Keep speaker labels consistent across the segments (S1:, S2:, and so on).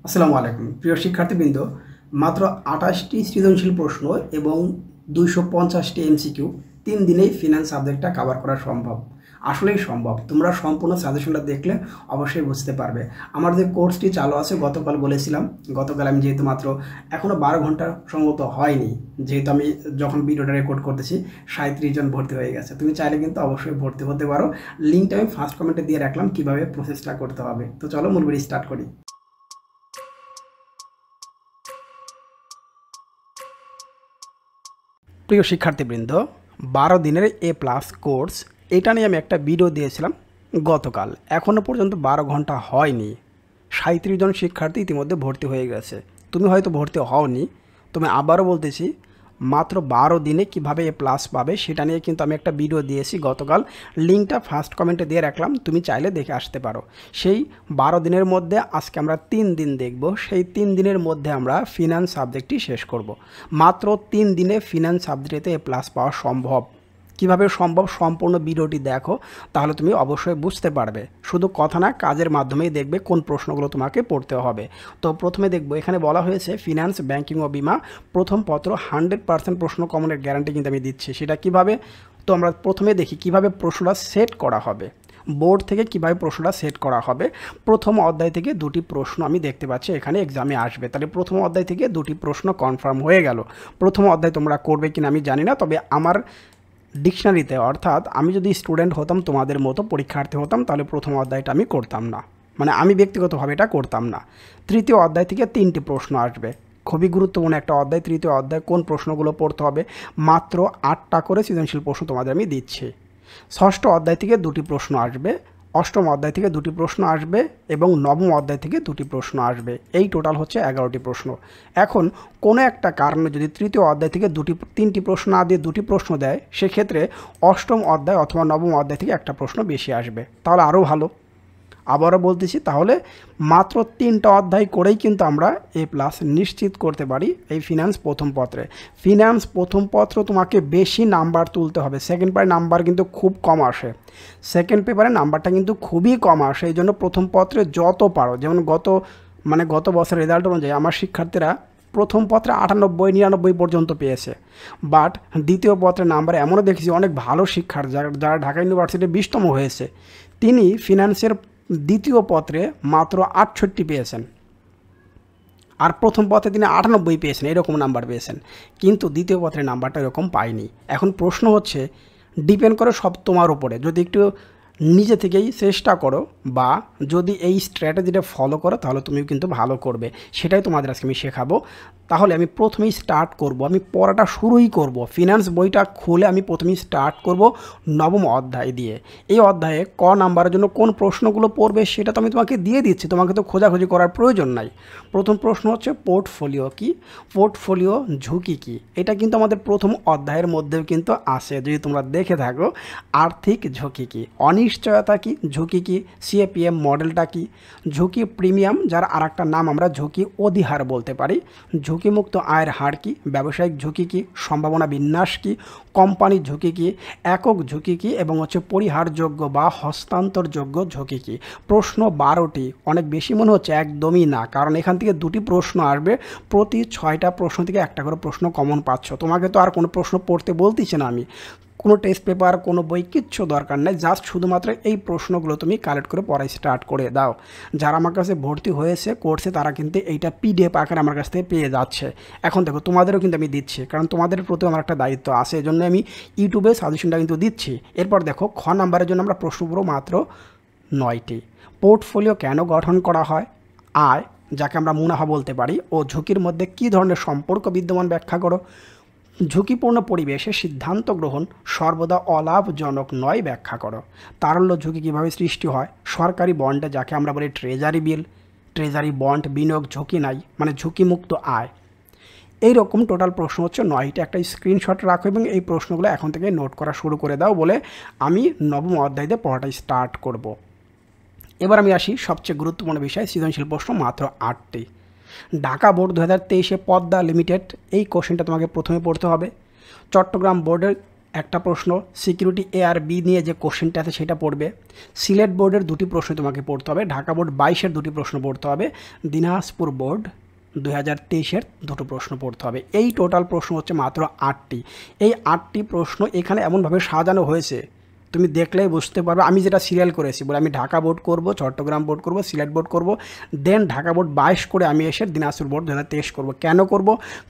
S1: আসসালামু আলাইকুম প্রিয় শিক্ষার্থীবৃন্দ, মাত্র 28টি সৃজনশীল প্রশ্ন এবং 250টি এমসিকিউ 3 দিনেই ফিনান্স সাবজেক্টটা কভার করা সম্ভব। আসলেই সম্ভব। তোমরা সম্পূর্ণ সাজেশনটা দেখলে অবশ্যই বুঝতে পারবে। আমার যে কোর্সটি চালু আছে গতকাল বলেছিলাম, গতকাল আমি যেহেতু মাত্র এখনও 12 ঘন্টা সম্ভবত হয়নি, যেহেতু আমি যখন ভিডিওটা রেকর্ড করতেছি 37 জন ভর্তি হয়ে গেছে। তুমি চাইলে কিন্তু অবশ্যই ভর্তি হতে পারো। লিঙ্কটা আমি ফার্স্ট কমেন্টে দিয়ে রাখলাম কীভাবে প্রসেসটা করতে হবে। তো চলো মূল ভিডিও স্টার্ট করি। প্রিয় শিক্ষার্থীবৃন্দ, 12 দিনের A+ কোর্স, এটা নিয়ে আমি একটা ভিডিও দিয়েছিলাম গতকাল। এখনও পর্যন্ত 12 ঘন্টা হয়নি, 37 জন শিক্ষার্থী ইতিমধ্যে ভর্তি হয়ে গেছে। তুমি হয়তো ভর্তি হওনি। তুমি আবারও বলতেছি, মাত্র 12 দিনে কিভাবে A+ পাবে সেটা নিয়ে কিন্তু আমি একটা ভিডিও দিয়েছি গতকাল। লিঙ্কটা ফার্স্ট কমেন্টে দিয়ে রাখলাম, তুমি চাইলে দেখে আসতে পারো। সেই 12 দিনের মধ্যে আজকে আমরা 3 দিন দেখব। সেই 3 দিনের মধ্যে আমরা ফিনান্স সাবজেক্টটি শেষ করব। মাত্র 3 দিনে ফিনান্স সাবজেক্টে A+ পাওয়া সম্ভব। কিভাবে সম্ভব সম্পূর্ণ ভিডিওটি দেখো, তাহলে তুমি অবশ্যই বুঝতে পারবে। শুধু কথা না, কাজের মাধ্যমেই দেখবে কোন প্রশ্নগুলো তোমাকে পড়তে হবে। তো প্রথমে দেখব, এখানে বলা হয়েছে ফিনান্স, ব্যাংকিং ও বিমা প্রথম পত্র 100% প্রশ্ন কমনের গ্যারান্টি কিন্তু আমি দিচ্ছি। সেটা কিভাবে? তো আমরা প্রথমে দেখি কিভাবে প্রশ্নটা সেট করা হবে। বোর্ড থেকে কিভাবে প্রশ্নটা সেট করা হবে। প্রথম অধ্যায় থেকে 2টি প্রশ্ন আমি দেখতে পাচ্ছি এখানে এক্সামে আসবে। তাহলে প্রথম অধ্যায় থেকে 2টি প্রশ্ন কনফার্ম হয়ে গেল। প্রথম অধ্যায় তোমরা করবে কিনা আমি জানি না, তবে আমার ডিকশনারিতে, অর্থাৎ আমি যদি স্টুডেন্ট হতাম, তোমাদের মতো পরীক্ষার্থী হতাম, তাহলে প্রথম অধ্যায়টা আমি করতাম না, মানে আমি ব্যক্তিগতভাবে এটা করতাম না। তৃতীয় অধ্যায় থেকে 3টি প্রশ্ন আসবে। খুবই গুরুত্বপূর্ণ একটা অধ্যায়। তৃতীয় অধ্যায় কোন প্রশ্নগুলো পড়তে হবে, মাত্র 8টা করে সৃজনশীল প্রশ্ন তোমাদের আমি দিচ্ছি। ষষ্ঠ অধ্যায় থেকে 2টি প্রশ্ন আসবে, অষ্টম অধ্যায় থেকে 2টি প্রশ্ন আসবে এবং নবম অধ্যায় থেকে 2টি প্রশ্ন আসবে। এই টোটাল হচ্ছে 11টি প্রশ্ন। এখন কোনো একটা কারণে যদি তৃতীয় অধ্যায় থেকে 3টি প্রশ্ন না দিয়ে 2টি প্রশ্ন দেয়, সেক্ষেত্রে অষ্টম অধ্যায় অথবা নবম অধ্যায় থেকে একটা প্রশ্ন বেশি আসবে, তাহলে আরও ভালো। আবারও বলতেছি, তাহলে মাত্র 3টা অধ্যায় করেই কিন্তু আমরা A+ নিশ্চিত করতে পারি এই ফিনান্স প্রথম পত্রে। ফিনান্স প্রথম পত্র তোমাকে বেশি নাম্বার তুলতে হবে। সেকেন্ড পেপারে নাম্বার কিন্তু খুব কম আসে, সেকেন্ড পেপারে নাম্বারটা কিন্তু খুবই কম আসে। এই জন্য প্রথম পত্রে যত পারো, যেমন গত বছরের রেজাল্ট অনুযায়ী আমার শিক্ষার্থীরা প্রথম পত্রে 98, 99 পর্যন্ত পেয়েছে। বাট দ্বিতীয় পত্রের নাম্বার এমনও দেখেছি অনেক ভালো শিক্ষার্থী যারা ঢাকা ইউনিভার্সিটি 20তম হয়েছে, তিনি ফিনান্সের দ্বিতীয় পত্রে মাত্র 68 পেয়েছেন, আর প্রথম পত্রে তিনি 98 পেয়েছেন, এরকম নাম্বার পেয়েছেন। কিন্তু দ্বিতীয় পত্রের নাম্বারটা এরকম পায়নি। এখন প্রশ্ন হচ্ছে, ডিপেন্ড করে সব তোমার উপরে। যদি একটু নিজে থেকেই চেষ্টা করো বা যদি এই স্ট্র্যাটেজিটা ফলো করো, তাহলে তুমি কিন্তু ভালো করবে। সেটাই তোমাদের আজকে আমি শেখাবো। তাহলে আমি প্রথমেই স্টার্ট করব, আমি পড়াটা শুরুই করব। ফিনান্স বইটা খুলে আমি প্রথমেই স্টার্ট করব নবম অধ্যায় দিয়ে। এই অধ্যায়ে ক নাম্বারের জন্য কোন প্রশ্নগুলো পড়বে সেটা তো আমি তোমাকে দিয়ে দিচ্ছি, তোমাকে তো খোঁজাখুঁজি করার প্রয়োজন নাই। প্রথম প্রশ্ন হচ্ছে পোর্টফোলিও কি, পোর্টফোলিও ঝুঁকি কি। এটা কিন্তু আমাদের প্রথম অধ্যায়ের মধ্যেও কিন্তু আসে, যদি তোমরা দেখে থাকো। আর্থিক ঝুঁকি কি, অনিশ্চয়তা কি, ঝুঁকি কি, CAPM মডেলটা কি, ঝুঁকি প্রিমিয়াম, যার আর একটা নাম আমরা ঝুঁকি অধিহার বলতে পারি, ঝুঁকিমুক্ত আয়ের হার কি, ব্যবসায়িক ঝুঁকি কি, সম্ভাবনা বিন্যাস কি, কোম্পানির ঝুঁকি কি, একক ঝুঁকি কি, এবং হচ্ছে পরিহারযোগ্য বা হস্তান্তরযোগ্য ঝুঁকি কি। প্রশ্ন 12টি, অনেক বেশি মনে হচ্ছে? একদমই না, কারণ এখান থেকে 2টি প্রশ্ন আসবে। প্রতি 6টা প্রশ্ন থেকে একটা করে প্রশ্ন কমন পাচ্ছ। তোমাকে তো আর কোনো প্রশ্ন পড়তে বলতেছি না আমি, কোনো টেস্ট পেপার, কোনো বই, কিচ্ছু দরকার নেই। জাস্ট শুধুমাত্র এই প্রশ্নগুলো তুমি কালেক্ট করে পড়াই স্টার্ট করে দাও। যারা আমার কাছে ভর্তি হয়েছে কোর্সে, তারা কিন্তু এইটা PDF আকারে আমার কাছ থেকে পেয়ে যাচ্ছে। এখন দেখো, তোমাদেরও কিন্তু আমি দিচ্ছি, কারণ তোমাদের প্রতি আমার একটা দায়িত্ব আছে, এই জন্য আমি ইউটিউবে সাজেশনটা কিন্তু দিচ্ছি। এরপর দেখো, খ নাম্বারের জন্য আমরা প্রশ্ন পুরো মাত্র 9টি। পোর্টফোলিও কেন গঠন করা হয়, আয়, যাকে আমরা মুনাফা বলতে পারি, ও ঝুঁকির মধ্যে কী ধরনের সম্পর্ক বিদ্যমান ব্যাখ্যা করো। ঝুঁকিপূর্ণ পরিবেশে সিদ্ধান্ত গ্রহণ সর্বদা অলাভজনক নয়, ব্যাখ্যা করো। তারল্য ঝুঁকি কীভাবে সৃষ্টি হয়। সরকারি বন্ডে, যাকে আমরা বলি ট্রেজারি বিল, ট্রেজারি বন্ড, বিনিয়োগ ঝুঁকি নাই, মানে ঝুঁকিমুক্ত আয়। এইরকম টোটাল প্রশ্ন হচ্ছে 9টা। একটা স্ক্রিনশট রাখো এবং এই প্রশ্নগুলো এখন থেকে নোট করা শুরু করে দাও, বলে আমি নবম অধ্যায়তে পড়াটা স্টার্ট করব। এবার আমি আসি সবচেয়ে গুরুত্বপূর্ণ বিষয়, সৃজনশীল প্রশ্ন মাত্র 8টি। ঢাকা বোর্ড 2023 পদ্মা লিমিটেড, এই কোশ্চেনটা তোমাকে প্রথমে পড়তে হবে। চট্টগ্রাম বোর্ডের একটা প্রশ্ন সিকিউরিটি এ আর বি নিয়ে যে কোশ্চেনটা আছে সেটা পড়বে। সিলেট বোর্ডের দুটি প্রশ্ন তোমাকে পড়তে হবে, ঢাকা বোর্ড 22-এর দুটি প্রশ্ন পড়তে হবে, দিনাজপুর বোর্ড 2023-এর দুটো প্রশ্ন পড়তে হবে। এই টোটাল প্রশ্ন হচ্ছে মাত্র 8টি। এই 8টি প্রশ্ন এখানে এমনভাবে সাজানো হয়েছে, তুমি দেখলেই বুঝতে পারবে। আমি যেটা সিরিয়াল করেছি বলে আমি ঢাকা বোর্ড করব, চট্টগ্রাম বোর্ড করব, সিলেট বোর্ড করব, দেন ঢাকা বোর্ড 22 করে আমি এসে দিনাজপুর বোর্ড 2023 করব। কেন করব?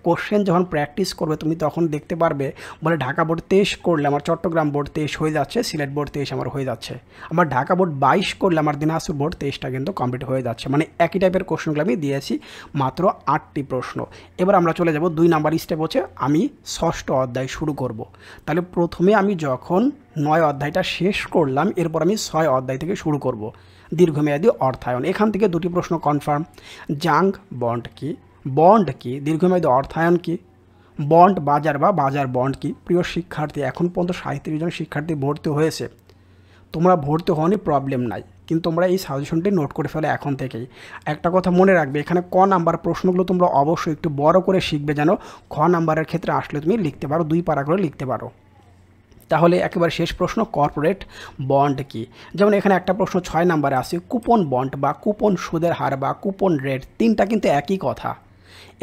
S1: কোশ্চেন যখন প্র্যাকটিস করবে তুমি তখন দেখতে পারবে বলে ঢাকা বোর্ড 23 করলে আমার চট্টগ্রাম বোর্ড 23 হয়ে যাচ্ছে, সিলেট বোর্ড 23 আমার হয়ে যাচ্ছে। আমার ঢাকা বোর্ড 22 করলে আমার দিনাজপুর বোর্ড 23টা কিন্তু কমপ্লিট হয়ে যাচ্ছে। মানে একই টাইপের কোশ্চেনগুলো আমি দিয়েছি, মাত্র 8টি প্রশ্ন। এবার আমরা চলে যাব 2 নাম্বার স্টেপ হচ্ছে আমি 6ষ্ঠ অধ্যায় শুরু করব। তাহলে প্রথমে আমি যখন 9 অধ্যায়টা শেষ করলাম, এরপর আমি 6 অধ্যায় থেকে শুরু করব, দীর্ঘমেয়াদী অর্থায়ন। এখান থেকে দুটি প্রশ্ন কনফার্ম। জাঙ্ক বন্ড কি? বন্ড কি? দীর্ঘমেয়াদী অর্থায়ন কি? বন্ড বাজার বা বাজার বন্ড কি? প্রিয় শিক্ষার্থী, এখন পর্যন্ত 37 জন শিক্ষার্থী ভর্তি হয়েছে। তোমরা ভর্তি হওনি, প্রবলেম নাই, কিন্তু তোমরা এই সাজেশনটি নোট করে ফেলে এখন থেকেই। একটা কথা মনে রাখবে, এখানে ক নাম্বার প্রশ্নগুলো তোমরা অবশ্যই একটু বড় করে শিখবে, যেন খ নাম্বারের ক্ষেত্রে আসলে তুমি লিখতে পারো, 2 পারা করে লিখতে পারো। তাহলে একেবারে শেষ প্রশ্ন, কর্পোরেট বন্ড কি? যেমন এখানে একটা প্রশ্ন 6 নাম্বারে আছে, কুপন বন্ড বা কুপন সুদের হার বা কুপন রেট, তিনটা কিন্তু একই কথা।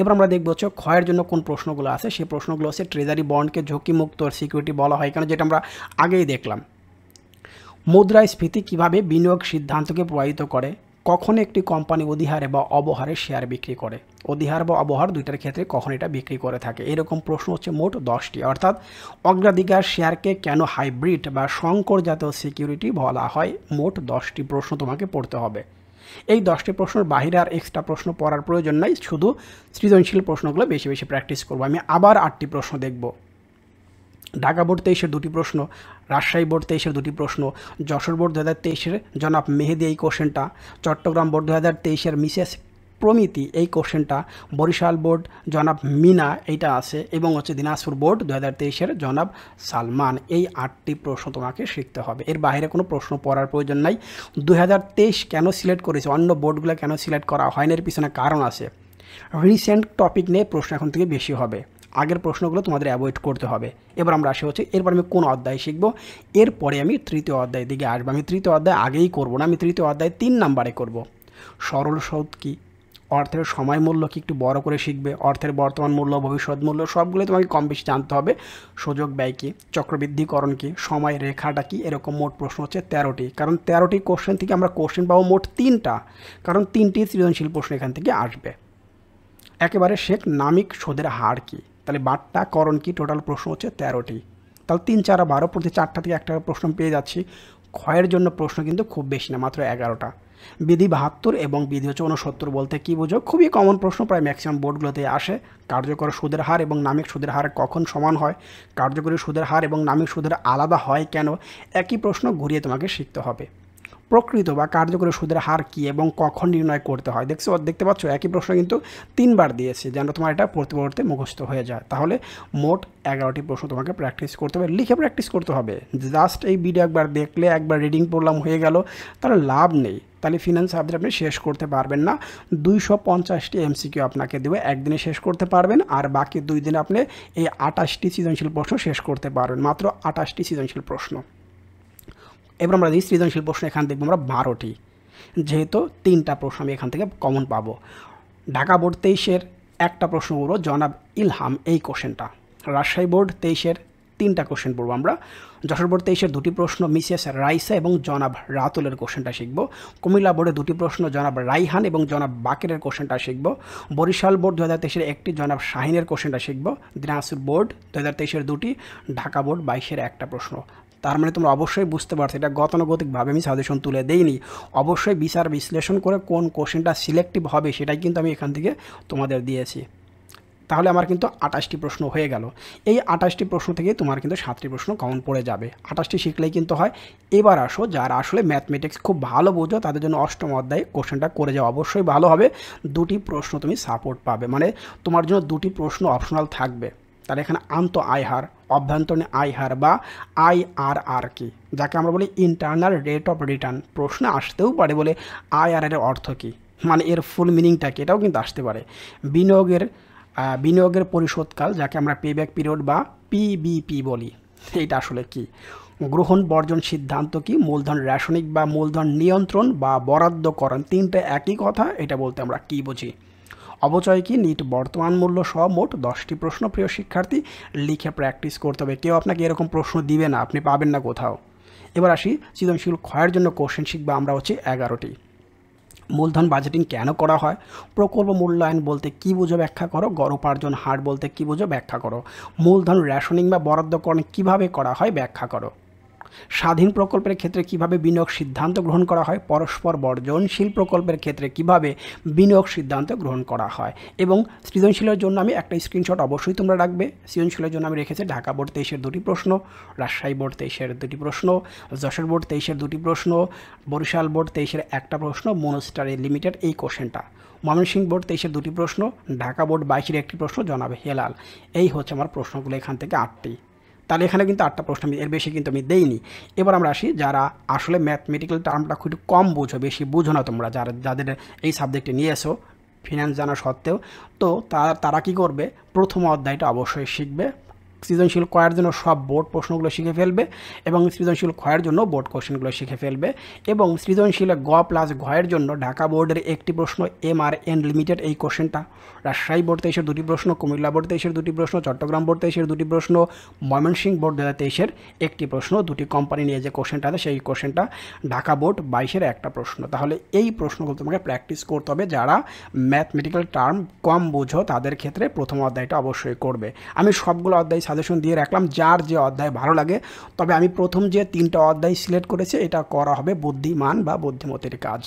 S1: এবার আমরা দেখব হচ্ছে ক্ষয়ের জন্য কোন প্রশ্নগুলো আছে। সেই প্রশ্নগুলো হচ্ছে ট্রেজারি বন্ডকে ঝুঁকিমুক্ত সিকিউরিটি বলা হয় কেন, যেটা আমরা আগেই দেখলাম। মুদ্রাস্ফীতি কিভাবে বিনিয়োগ সিদ্ধান্তকে প্রভাবিত করে? কখন একটি কোম্পানি অধিহারে বা অবহারে শেয়ার বিক্রি করে? অধিহার বা অবহার দুইটার ক্ষেত্রে কখন এটা বিক্রি করে থাকে? এরকম প্রশ্ন হচ্ছে মোট 10টি। অর্থাৎ অগ্রাধিকার শেয়ারকে কেন হাইব্রিড বা সংকর জাতীয় সিকিউরিটি বলা হয়? মোট 10টি প্রশ্ন তোমাকে পড়তে হবে। এই 10টি প্রশ্নের বাহিরে আর এক্সট্রা প্রশ্ন পড়ার প্রয়োজন নাই, শুধু সৃজনশীল প্রশ্নগুলো বেশি বেশি প্র্যাকটিস করবো। আমি আবার 8টি প্রশ্ন দেখব। ঢাকা বোর্ড 23-এর দুটি প্রশ্ন, রাজশাহী বোর্ড 23-এর দুটি প্রশ্ন, যশোর বোর্ড 2023-এর জনাব মেহেদি এই কোশ্চেনটা, চট্টগ্রাম বোর্ড 2023-এর মিসেস প্রমিতি এই কোশ্চেনটা, বরিশাল বোর্ড জনাব মিনা এইটা আছে, এবং হচ্ছে দিনাজপুর বোর্ড 2023-এর জনাব সালমান। এই 8টি প্রশ্ন তোমাকে শিখতে হবে, এর বাইরে কোনো প্রশ্ন পড়ার প্রয়োজন নাই। 2023 কেন সিলেক্ট করেছে, অন্য বোর্ডগুলো কেন সিলেক্ট করা হয় না, এর পিছনে কারণ আছে। রিসেন্ট টপিক নিয়ে প্রশ্ন এখন থেকে বেশি হবে, আগের প্রশ্নগুলো তোমাদের অ্যাভয়েড করতে হবে। এবার আমরা আসি হচ্ছে এরপর আমি কোন অধ্যায় শিখবো, এরপরে আমি তৃতীয় অধ্যায়ের দিকে আসবো। আমি তৃতীয় অধ্যায় আগেই করবো না, আমি তৃতীয় অধ্যায় 3 নাম্বারে করব। সরল সুদ কি? অর্থের সময় মূল্য কি? একটু বড় করে শিখবে। অর্থের বর্তমান মূল্য, ভবিষ্যৎ মূল্য সবগুলো তোমাকে কম বেশি জানতে হবে। সুযোগ ব্যয় কি? চক্রবৃদ্ধিকরণ কি? সময় রেখাটা কি? এরকম মোট প্রশ্ন হচ্ছে 13টি। কারণ 13টি কোশ্চেন থেকে আমরা কোশ্চেন পাবো মোট 3টা, কারণ 3টি সৃজনশীল প্রশ্ন এখান থেকে আসবে। একেবারে শেখ নামিক সুদের হার কি? তাহলে বাট্টা করণ কি? টোটাল প্রশ্ন হচ্ছে 13টি। তাহলে 3 4 12, প্রতি 4টা থেকে একটা প্রশ্ন পেয়ে যাচ্ছি। ক্ষয়ের জন্য প্রশ্ন কিন্তু খুব বেশি না, মাত্র 11টা। বিধি 72 এবং বিধি হচ্ছে 69 বলতে কি বুঝো? খুবই কমন প্রশ্ন, প্রায় ম্যাক্সিমাম বোর্ডগুলোতে আসে। কার্যকর সুদের হার এবং নামিক সুদের হার কখন সমান হয়? কার্যকরী সুদের হার এবং নামিক সুদের আলাদা হয় কেন? একই প্রশ্ন ঘুরিয়ে তোমাকে শিখতে হবে। প্রকৃত বা কার্যকরী সুদের হার কী এবং কখন নির্ণয় করতে হয়? দেখতে পাচ্ছ একই প্রশ্ন কিন্তু 3বার দিয়েছে, যেন তোমার এটা পড়তে পড়তে মুখস্থ হয়ে যায়। তাহলে মোট 11টি প্রশ্ন তোমাকে প্র্যাকটিস করতে হবে, লিখে প্র্যাকটিস করতে হবে। জাস্ট এই ভিডিও একবার দেখলে, একবার রিডিং পড়লাম হয়ে গেল, তাহলে লাভ নেই। তাহলে ফিনান্স সাবজেক্ট আপনি শেষ করতে পারবেন না। 250টি এমসিকিউ আপনাকে দেবে, একদিনে শেষ করতে পারবেন, আর বাকি 2 দিনে আপনি এই 28টি সৃজনশীল প্রশ্ন শেষ করতে পারবেন। মাত্র 28টি সৃজনশীল প্রশ্ন। এবার আমরা এই সৃজনশীল প্রশ্ন এখান দেখবো আমরা 12টি, যেহেতু 3টা প্রশ্ন আমি এখান থেকে কমন পাবো। ঢাকা বোর্ড 23-এর একটা প্রশ্ন পড়বো, জনাব ইলহাম এই কোশ্চেনটা। রাজশাহী বোর্ড 23-এর 3টা কোশ্চেন পড়বো আমরা। যশোর বোর্ড 23-এর 2টি প্রশ্ন, মিসেস রাইসা এবং জনাব রাতুলের কোশ্চেনটা শিখব। কুমিল্লা বোর্ডে 2টি প্রশ্ন, জনাব রাইহান এবং জনাব বাকেরের কোশ্চেনটা শিখব। বরিশাল বোর্ড 2023-এর একটি, জনাব শাহিনের কোশ্চেনটা শিখব। দিনাজপুর বোর্ড 2023-এর 2টি, ঢাকা বোর্ড 22-এর একটা প্রশ্ন। তার মানে তোমরা অবশ্যই বুঝতে পারছো এটা গতানুগতিকভাবে আমি সাজেশন তুলে দেইনি, অবশ্যই বিচার বিশ্লেষণ করে কোন কোশ্চেনটা সিলেক্টিভ হবে সেটাই কিন্তু আমি এখান থেকে তোমাদের দিয়েছি। তাহলে আমার কিন্তু 28টি প্রশ্ন হয়ে গেল। এই 28টি প্রশ্ন থেকে তোমার কিন্তু 7টি প্রশ্ন কমন পড়ে যাবে। 28টি শিখলেই কিন্তু হয়। এবার আসো, যারা আসলে ম্যাথমেটিক্স খুব ভালো বোঝো তাদের জন্য অষ্টম অধ্যায়ে কোশ্চেনটা করে যাও, অবশ্যই ভালো হবে। 2টি প্রশ্ন তুমি সাপোর্ট পাবে, মানে তোমার জন্য 2টি প্রশ্ন অপশনাল থাকবে। তাহলে এখানে আন্ত আয় হার, অভ্যন্তরীণ আয় হার বা IRR কি, যাকে আমরা বলি ইন্টারনাল রেট অফ রিটার্ন, প্রশ্ন আসতেও পারে বলে IRR এর অর্থ কী, মানে এর ফুল মিনিংটা কি, এটাও কিন্তু আসতে পারে। বিনিয়োগের পরিশোধকাল, যাকে আমরা পেব্যাক পিরিয়ড বা PBP বলি, এইটা আসলে কি? গ্রহণ বর্জন সিদ্ধান্ত কি? মূলধন রেশনিং বা মূলধন নিয়ন্ত্রণ বা বরাদ্দকরণ, তিনটে একই কথা। এটা বলতে আমরা কি বুঝি? অবচয় কি? নিট বর্তমান মূল্য সহ মোট 10টি প্রশ্ন। প্রিয় শিক্ষার্থী, লিখে প্র্যাকটিস করতে হবে। কেউ আপনাকে এরকম প্রশ্ন দিবে না, আপনি পাবেন না কোথাও। এবার আসি সৃজনশীল ক্ষয়ের জন্য কোশ্চেন শিখবা আমরা হচ্ছে 11টি। মূলধন বাজেটিং কেন করা হয়? প্রকল্প মূল্যায়ন বলতে কী বুঝো ব্যাখ্যা করো। গড় উপার্জন হার বলতে কী বুঝো ব্যাখ্যা করো। মূলধন রেশনিং বা বরাদ্দকরণ কীভাবে করা হয় ব্যাখ্যা করো। স্বাধীন প্রকল্পের ক্ষেত্রে কিভাবে বিনিয়োগ সিদ্ধান্ত গ্রহণ করা হয়। পরস্পর বর্জনশীল প্রকল্পের ক্ষেত্রে কিভাবে বিনিয়োগ সিদ্ধান্ত গ্রহণ করা হয়। এবং সৃজনশীলের জন্য আমি একটা স্ক্রিনশট অবশ্যই তোমরা রাখবে। সৃজনশীলের জন্য আমি রেখেছি ঢাকা বোর্ড 23-এর 2টি প্রশ্ন, রাজশাহী বোর্ড 23-এর 2টি প্রশ্ন, যশোর বোর্ড 23-এর 2টি প্রশ্ন, বরিশাল বোর্ড 23-এর একটা প্রশ্ন, মনোস্টার লিমিটেড এই কোশ্চেনটা, ময়মনসিংহ বোর্ড 23-এর 2টি প্রশ্ন, ঢাকা বোর্ড 22-এর একটি প্রশ্ন, জনাবে হেলাল। এই হচ্ছে আমার প্রশ্নগুলো, এখান থেকে 8টি। তাহলে এখানে কিন্তু 8টা প্রশ্ন, আমি এর বেশি কিন্তু আমি দেইনি। এবার আমরা আসি যারা আসলে ম্যাথমেটিক্যাল টার্মটা খুব কম বুঝো, বেশি বুঝো না তোমরা, যাদের এই সাবজেক্টে নিয়ে এসো ফিনান্স জানা সত্ত্বেও, তো তারা কী করবে? প্রথম অধ্যায়টা অবশ্যই শিখবে। সৃজনশীল ক্ষয়ের জন্য সব বোর্ড প্রশ্নগুলো শিখে ফেলবে এবং সৃজনশীল ক্ষয়ের জন্য বোর্ড কোশ্চেনগুলো শিখে ফেলবে। এবং সৃজনশীলে গ প্লাস ঘয়ের জন্য ঢাকা বোর্ডের একটি প্রশ্ন, MRN লিমিটেড এই কোশ্চেনটা, রাজশাহী বোর্ড 23-এর 2টি প্রশ্ন, কুমিল্লা বোর্ড 23-এর 2টি প্রশ্ন, চট্টগ্রাম বোর্ড 23-এর 2টি প্রশ্ন, ময়মনসিংহ বোর্ড 2023-এর একটি প্রশ্ন, 2টি কোম্পানি নিয়ে যে কোশ্চেনটা আছে সেই কোশ্চেনটা, ঢাকা বোর্ড 22-এর একটা প্রশ্ন। তাহলে এই প্রশ্নগুলো তোমাকে প্র্যাকটিস করতে হবে। যারা ম্যাথমেটিক্যাল টার্ম কম বুঝো তাদের ক্ষেত্রে প্রথম অধ্যায়টা অবশ্যই করবে। আমি সবগুলো অধ্যায় সাজেশন দিয়ে রাখলাম, যার যে অধ্যায় ভালো লাগে। তবে আমি প্রথম যে 3টা অধ্যায় সিলেক্ট করেছি, এটা করা হবে বুদ্ধিমান বা বুদ্ধিমতির কাজ।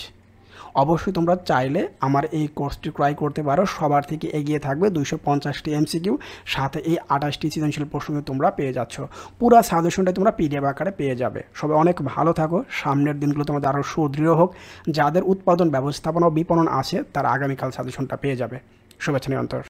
S1: অবশ্যই তোমরা চাইলে আমার এই কোর্সটি ক্রয় করতে পারো। সবার থেকে এগিয়ে থাকবে, 250টি MCQ, সাথে এই 28টি সৃজনশীল প্রশ্ন তোমরা পেয়ে যাচ্ছ। পুরো সাজেশনটা তোমরা PDF আকারে পেয়ে যাবে। সবাই অনেক ভালো থাকো, সামনের দিনগুলো তোমাদের আরও সুদৃঢ় হোক। যাদের উৎপাদন ব্যবস্থাপনা ও বিপণন আছে তারা আগামীকাল সাজেশনটা পেয়ে যাবে। শুভেচ্ছা নিরন্তর।